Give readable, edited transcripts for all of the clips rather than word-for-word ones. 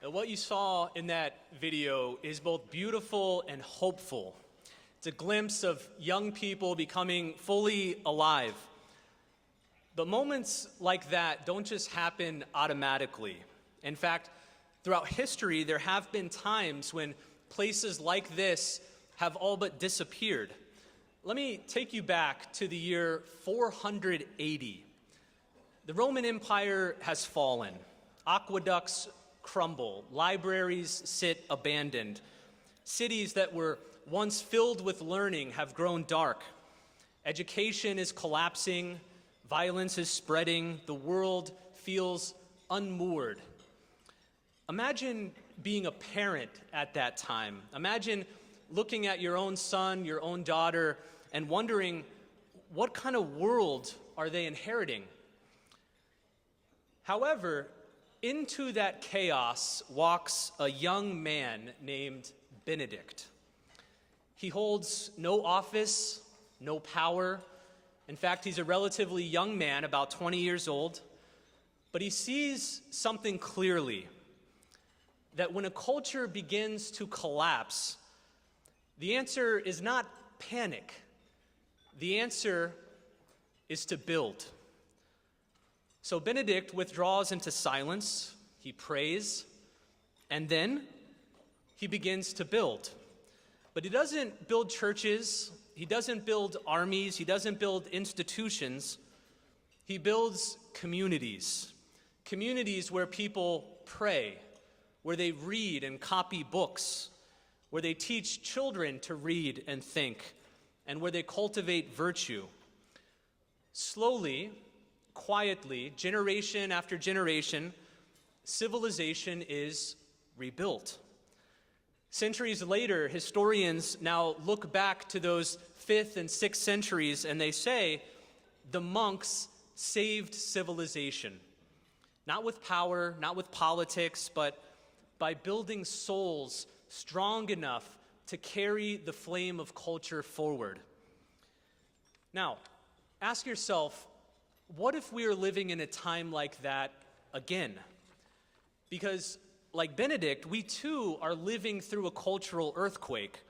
What you saw in that video is both beautiful and hopeful. It's a glimpse of young people becoming fully alive. But moments like that don't just happen automatically. In fact, throughout history, there have been times when places like this have all but disappeared. Let me take you back to the year 480. The Roman Empire has fallen. Aqueducts crumble. Libraries sit abandoned. Cities that were once filled with learning have grown dark. Education is collapsing. Violence is spreading. The world feels unmoored. Imagine being a parent at that time. Imagine looking at your own son, your own daughter, and wondering, what kind of world are they inheriting? However, into that chaos walks a young man named Benedict. He holds no office, no power. In fact, he's a relatively young man, about 20 years old. But he sees something clearly, that when a culture begins to collapse, the answer is not panic. The answer is to build. So Benedict withdraws into silence, he prays, and then he begins to build. But he doesn't build churches, he doesn't build armies, he doesn't build institutions. He builds communities. Communities where people pray, where they read and copy books, where they teach children to read and think, and where they cultivate virtue. Slowly, quietly, generation after generation, civilization is rebuilt. Centuries later, historians now look back to those 5th and 6th centuries and they say the monks saved civilization. Not with power, not with politics, but by building souls strong enough to carry the flame of culture forward. Now, ask yourself, what if we are living in a time like that again? Because, like Benedict, we too are living through a cultural earthquake.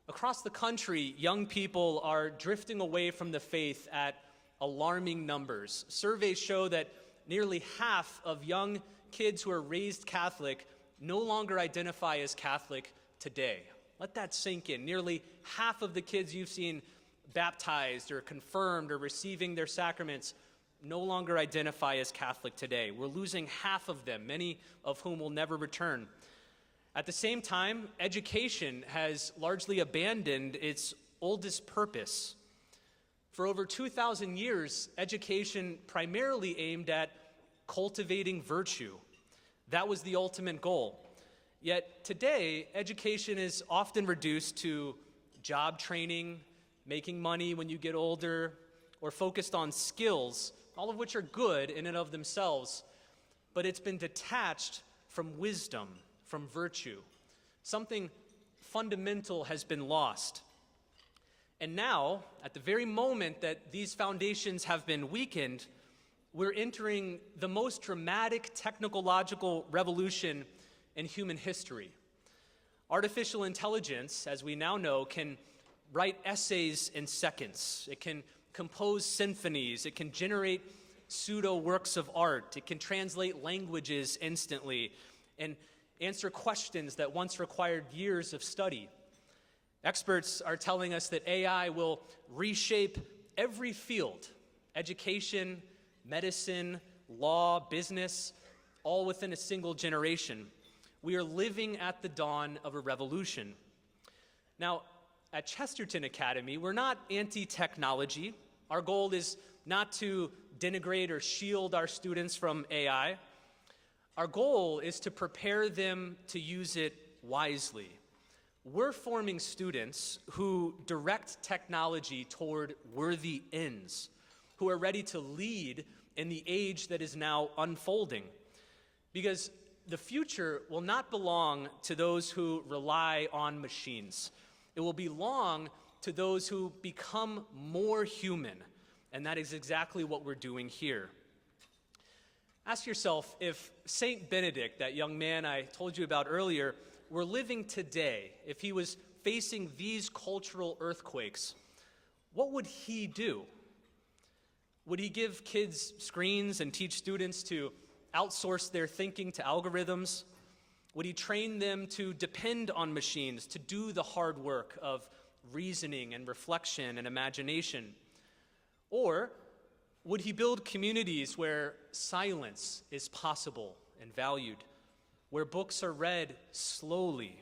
Across the country, young people are drifting away from the faith at alarming numbers. Surveys show that nearly half of young kids who are raised Catholic no longer identify as Catholic today. Let that sink in. Nearly half of the kids you've seen baptized or confirmed or receiving their sacraments no longer identify as Catholic today. We're losing half of them, many of whom will never return. At the same time, education has largely abandoned its oldest purpose. For over 2,000 years, education primarily aimed at cultivating virtue. That was the ultimate goal. Yet today, education is often reduced to job training, making money when you get older, or focused on skills, all of which are good in and of themselves, but it's been detached from wisdom, from virtue. Something fundamental has been lost. And now, at the very moment that these foundations have been weakened, we're entering the most dramatic technological revolution in human history. Artificial intelligence, as we now know, can write essays in seconds. It can compose symphonies. It can generate pseudo works of art. It can translate languages instantly and answer questions that once required years of study. Experts are telling us that AI will reshape every field: education, medicine, law, business, all within a single generation. We are living at the dawn of a revolution. Now, at Chesterton Academy, we're not anti-technology. Our goal is not to denigrate or shield our students from AI. Our goal is to prepare them to use it wisely. We're forming students who direct technology toward worthy ends, who are ready to lead in the age that is now unfolding. Because the future will not belong to those who rely on machines. It will belong to those who become more human, and that is exactly what we're doing here. Ask yourself, if Saint Benedict, that young man I told you about earlier, were living today, if he was facing these cultural earthquakes, what would he do? Would he give kids screens and teach students to outsource their thinking to algorithms? Would he train them to depend on machines, to do the hard work of reasoning and reflection and imagination? Or would he build communities where silence is possible and valued, where books are read slowly,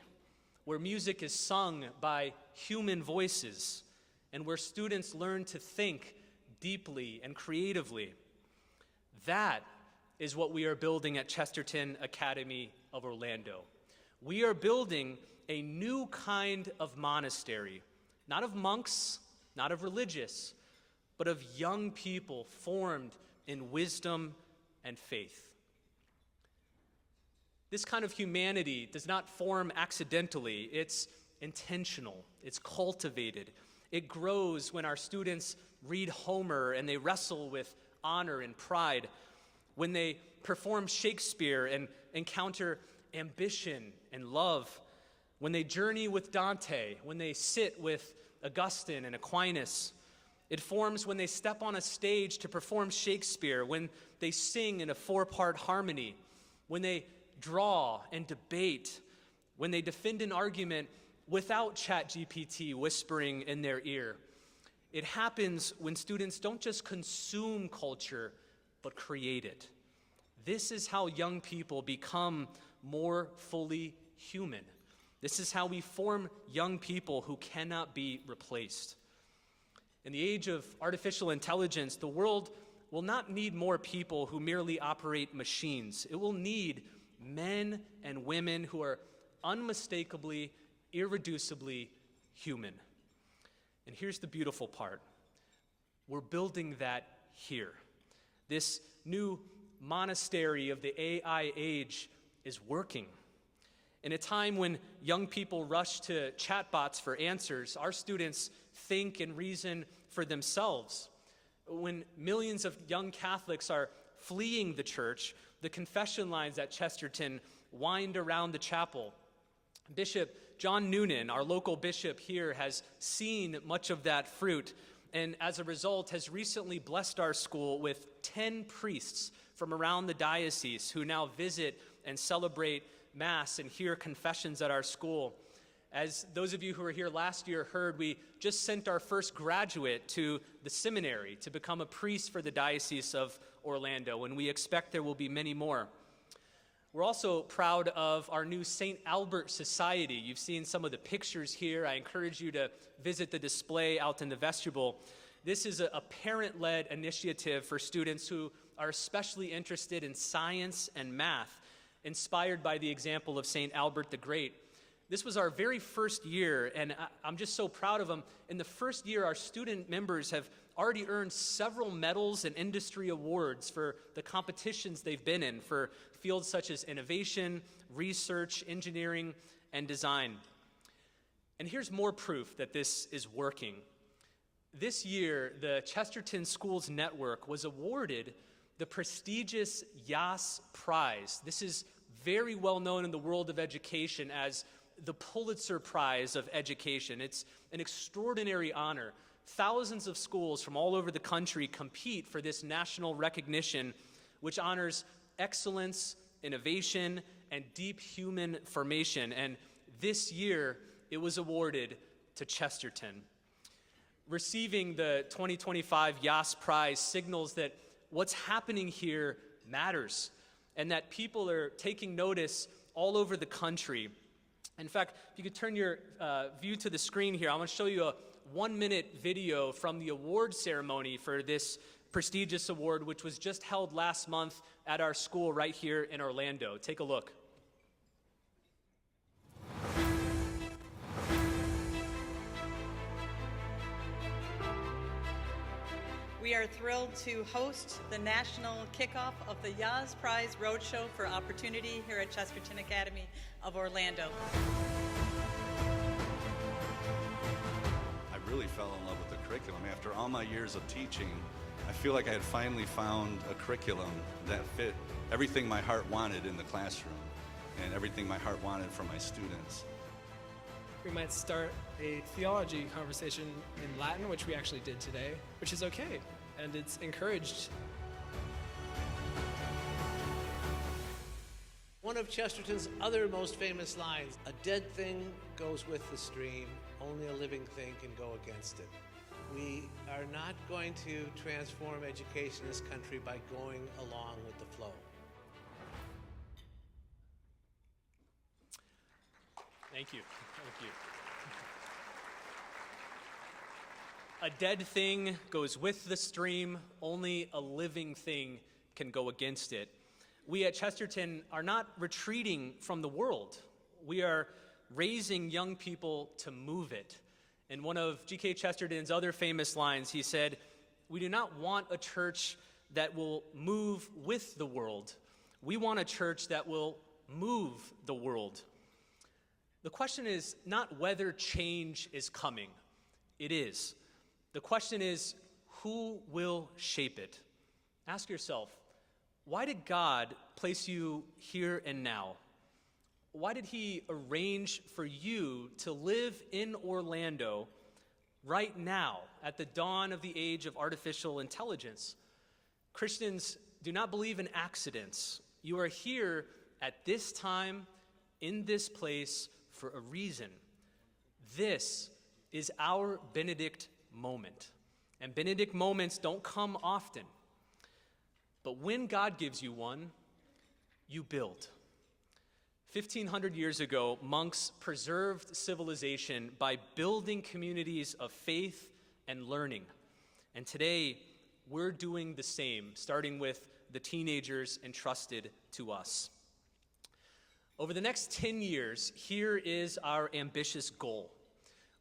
where music is sung by human voices, and where students learn to think deeply and creatively? That is what we are building at Chesterton Academy of Orlando. We are building a new kind of monastery, not of monks, not of religious, but of young people formed in wisdom and faith. This kind of humanity does not form accidentally. It's intentional. It's cultivated. It grows when our students read Homer and they wrestle with honor and pride, when they perform Shakespeare and encounter ambition and love, when they journey with Dante, when they sit with Augustine and Aquinas. It forms when they step on a stage to perform Shakespeare, when they sing in a four-part harmony, when they draw and debate, when they defend an argument without ChatGPT whispering in their ear. It happens when students don't just consume culture, but create it. This is how young people become more fully human. This is how we form young people who cannot be replaced. In the age of artificial intelligence, the world will not need more people who merely operate machines. It will need men and women who are unmistakably, irreducibly human. And here's the beautiful part. We're building that here. This new monastery of the AI age is working. In a time when young people rush to chatbots for answers, our students think and reason for themselves. When millions of young Catholics are fleeing the church, the confession lines at Chesterton wind around the chapel. Bishop John Noonan, our local bishop here, has seen much of that fruit, and as a result has recently blessed our school with 10 priests from around the diocese who now visit and celebrate Mass and hear confessions at our school. As those of you who were here last year heard, we just sent our first graduate to the seminary to become a priest for the Diocese of Orlando, and we expect there will be many more. We're also proud of our new St. Albert Society. You've seen some of the pictures here. I encourage you to visit the display out in the vestibule. This is a parent-led initiative for students who are especially interested in science and math, inspired by the example of St. Albert the Great. This was our very first year, and I'm just so proud of them. In the first year, our student members have already earned several medals and industry awards for the competitions they've been in for fields such as innovation, research, engineering, and design. And here's more proof that this is working. This year, the Chesterton Schools Network was awarded the prestigious Yas Prize. This is very well known in the world of education as the Pulitzer Prize of Education. It's an extraordinary honor. Thousands of schools from all over the country compete for this national recognition, which honors excellence, innovation, and deep human formation. And this year, it was awarded to Chesterton. Receiving the 2025 Yas Prize signals that what's happening here matters, and that people are taking notice all over the country. In fact, if you could turn your view to the screen here, I want to show you a 1-minute video from the award ceremony for this prestigious award, which was just held last month at our school right here in Orlando. Take a look. We are thrilled to host the national kickoff of the Yas Prize Roadshow for Opportunity here at Chesterton Academy of Orlando. I really fell in love with the curriculum. After all my years of teaching, I feel like I had finally found a curriculum that fit everything my heart wanted in the classroom and everything my heart wanted from my students. We might start a theology conversation in Latin, which we actually did today, which is okay, and it's encouraged. One of Chesterton's other most famous lines, "A dead thing goes with the stream, only a living thing can go against it." We are not going to transform education in this country by going along with the flow. Thank you. Thank you. A dead thing goes with the stream, only a living thing can go against it. We at Chesterton are not retreating from the world. We are raising young people to move it. In one of G.K. Chesterton's other famous lines, he said, "We do not want a church that will move with the world. We want a church that will move the world." The question is not whether change is coming. It is. The question is, who will shape it? Ask yourself, why did God place you here and now? Why did he arrange for you to live in Orlando right now at the dawn of the age of artificial intelligence? Christians do not believe in accidents. You are here at this time, in this place, for a reason. This is our Benedict moment. And Benedict moments don't come often. But when God gives you one, you build. 1,500 years ago, monks preserved civilization by building communities of faith and learning. And today, we're doing the same, starting with the teenagers entrusted to us. Over the next 10 years, here is our ambitious goal.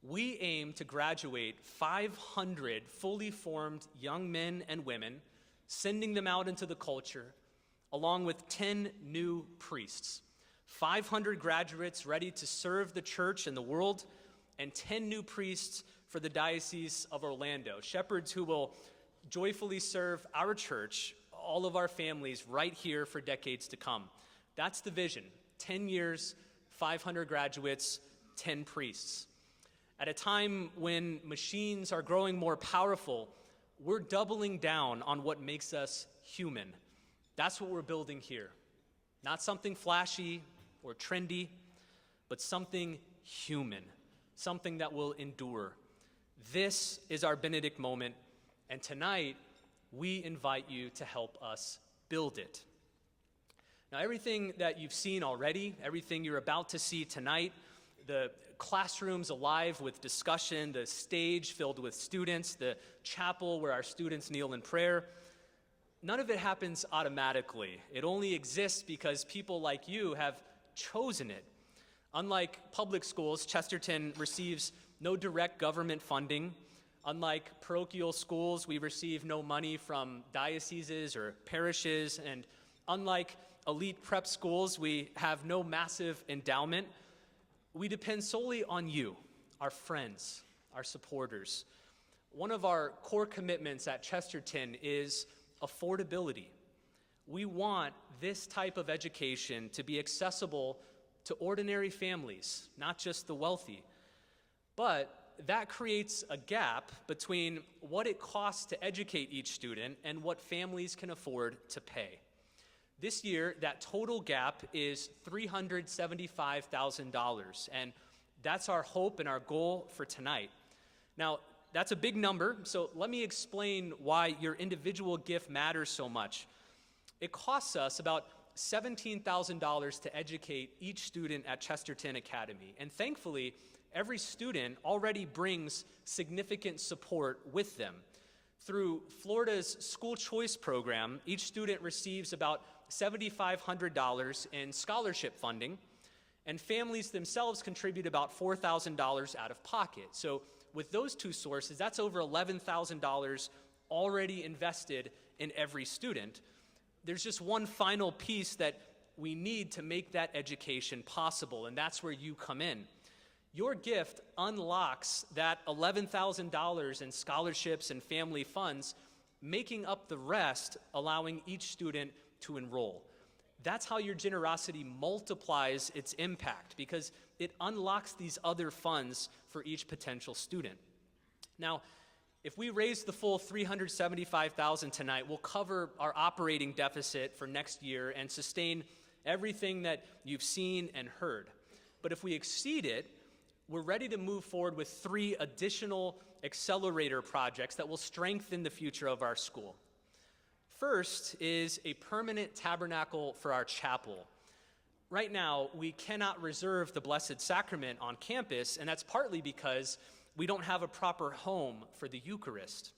We aim to graduate 500 fully formed young men and women, sending them out into the culture, along with 10 new priests. 500 graduates ready to serve the church and the world, and 10 new priests for the Diocese of Orlando, shepherds who will joyfully serve our church, all of our families right here for decades to come. That's the vision. 10 years, 500 graduates, 10 priests. At a time when machines are growing more powerful, we're doubling down on what makes us human. That's what we're building here. Not something flashy or trendy, but something human, something that will endure. This is our Benedict moment, and tonight we invite you to help us build it. Now, everything that you've seen already, everything you're about to see tonight, the classrooms alive with discussion, the stage filled with students, the chapel where our students kneel in prayer, none of it happens automatically. It only exists because people like you have chosen it. Unlike public schools, Chesterton receives no direct government funding. Unlike parochial schools, we receive no money from dioceses or parishes. And unlike elite prep schools, we have no massive endowment. We depend solely on you, our friends, our supporters. One of our core commitments at Chesterton is affordability. We want this type of education to be accessible to ordinary families, not just the wealthy. But that creates a gap between what it costs to educate each student and what families can afford to pay. This year, that total gap is $375,000, and that's our hope and our goal for tonight. Now, that's a big number, so let me explain why your individual gift matters so much. It costs us about $17,000 to educate each student at Chesterton Academy, and thankfully, every student already brings significant support with them. Through Florida's school choice program, each student receives about $7,500 in scholarship funding, and families themselves contribute about $4,000 out of pocket. So with those two sources, that's over $11,000 already invested in every student. There's just one final piece that we need to make that education possible, and that's where you come in. Your gift unlocks that $11,000 in scholarships and family funds making up the rest, allowing each student to enroll. That's how your generosity multiplies its impact, because it unlocks these other funds for each potential student. Now, if we raise the full $375,000 tonight, we'll cover our operating deficit for next year and sustain everything that you've seen and heard. But if we exceed it, we're ready to move forward with 3 additional accelerator projects that will strengthen the future of our school. First is a permanent tabernacle for our chapel. Right now, we cannot reserve the Blessed Sacrament on campus, and that's partly because we don't have a proper home for the Eucharist.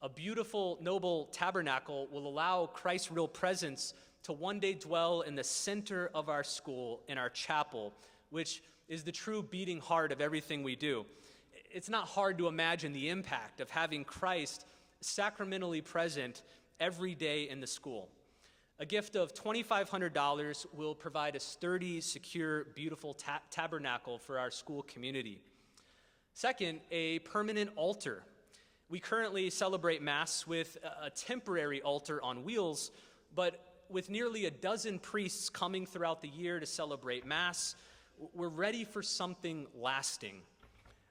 A beautiful, noble tabernacle will allow Christ's real presence to one day dwell in the center of our school, in our chapel, which is the true beating heart of everything we do. It's not hard to imagine the impact of having Christ sacramentally present every day in the school. A gift of $2,500 will provide a sturdy, secure, beautiful tabernacle for our school community. Second, a permanent altar. We currently celebrate Mass with a temporary altar on wheels, but with nearly a dozen priests coming throughout the year to celebrate Mass, we're ready for something lasting.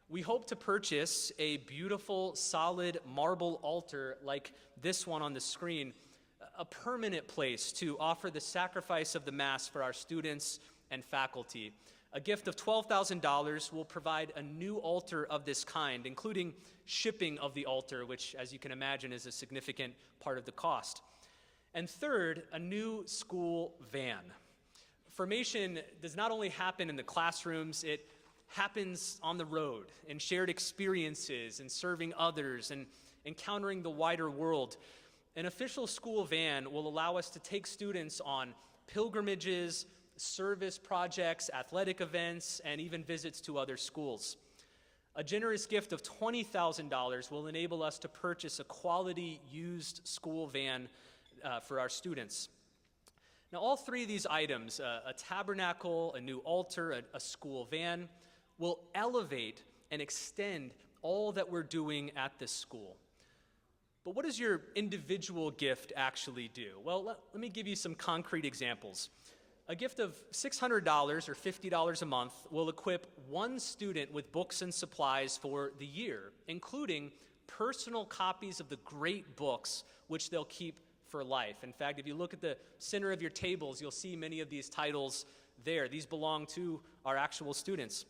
We hope to purchase a beautiful, solid marble altar like this one on the screen, a permanent place to offer the sacrifice of the Mass for our students and faculty. A gift of $12,000 will provide a new altar of this kind, including shipping of the altar, which, as you can imagine, is a significant part of the cost. And third, a new school van. Formation does not only happen in the classrooms, it happens on the road, in shared experiences, and serving others, and encountering the wider world. An official school van will allow us to take students on pilgrimages, service projects, athletic events, and even visits to other schools. A generous gift of $20,000 will enable us to purchase a quality used school van for our students. Now, all 3 of these items, a tabernacle, a new altar, a school van, will elevate and extend all that we're doing at this school. But what does your individual gift actually do? Well, let me give you some concrete examples. A gift of $600 or $50 a month will equip one student with books and supplies for the year, including personal copies of the great books which they'll keep for life. In fact, if you look at the center of your tables, you'll see many of these titles there. These belong to our actual students.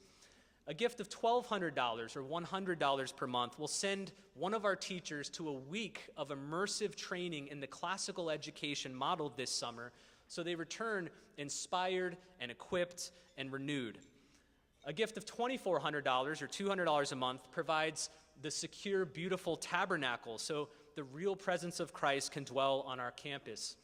A gift of $1,200 or $100 per month will send one of our teachers to a week of immersive training in the classical education modeled this summer, so they return inspired and equipped and renewed. A gift of $2,400 or $200 a month provides the secure, beautiful tabernacle, so the real presence of Christ can dwell on our campus.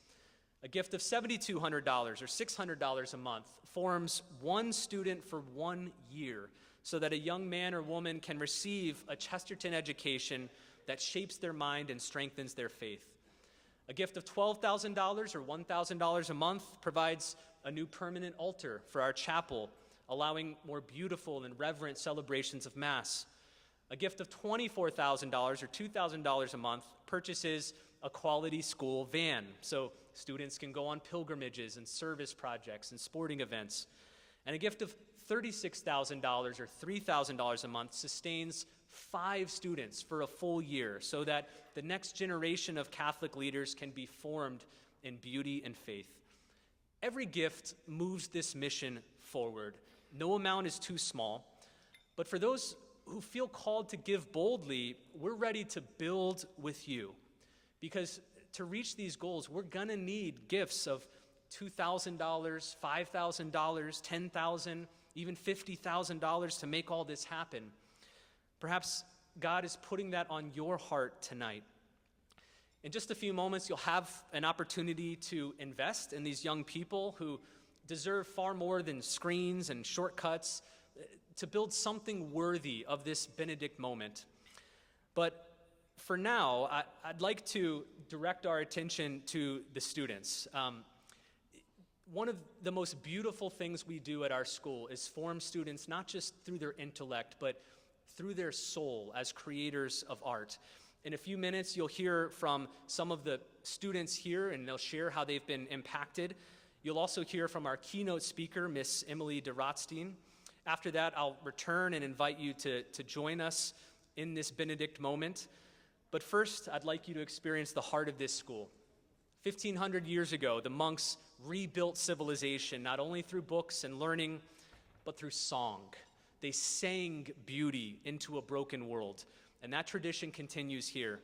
A gift of $7,200 or $600 a month forms one student for 1 year, so that a young man or woman can receive a Chesterton education that shapes their mind and strengthens their faith. A gift of $12,000 or $1,000 a month provides a new permanent altar for our chapel, allowing more beautiful and reverent celebrations of Mass. A gift of $24,000 or $2,000 a month purchases a quality school van, so students can go on pilgrimages and service projects and sporting events. And a gift of $36,000 or $3,000 a month sustains 5 students for a full year, so that the next generation of Catholic leaders can be formed in beauty and faith. Every gift moves this mission forward. No amount is too small. But for those who feel called to give boldly, we're ready to build with you. Because to reach these goals, we're going to need gifts of $2,000, $5,000, $10,000, even $50,000 to make all this happen. Perhaps God is putting that on your heart tonight. In just a few moments, you'll have an opportunity to invest in these young people who deserve far more than screens and shortcuts, to build something worthy of this Benedict moment. But for now, I'd like to direct our attention to the students. One of the most beautiful things we do at our school is form students not just through their intellect, but through their soul as creators of art. In a few minutes, you'll hear from some of the students here, and they'll share how they've been impacted. You'll also hear from our keynote speaker, Miss Emily de Rotstein. After that, I'll return and invite you to join us in this Benedict moment. But first, I'd like you to experience the heart of this school. 1,500 years ago, the monks rebuilt civilization, not only through books and learning, but through song. They sang beauty into a broken world, and that tradition continues here.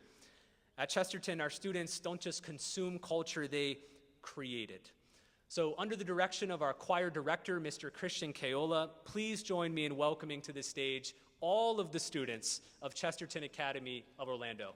At Chesterton, our students don't just consume culture, they create it. So under the direction of our choir director, Mr. Christian Keola, please join me in welcoming to the stage all of the students of Chesterton Academy of Orlando.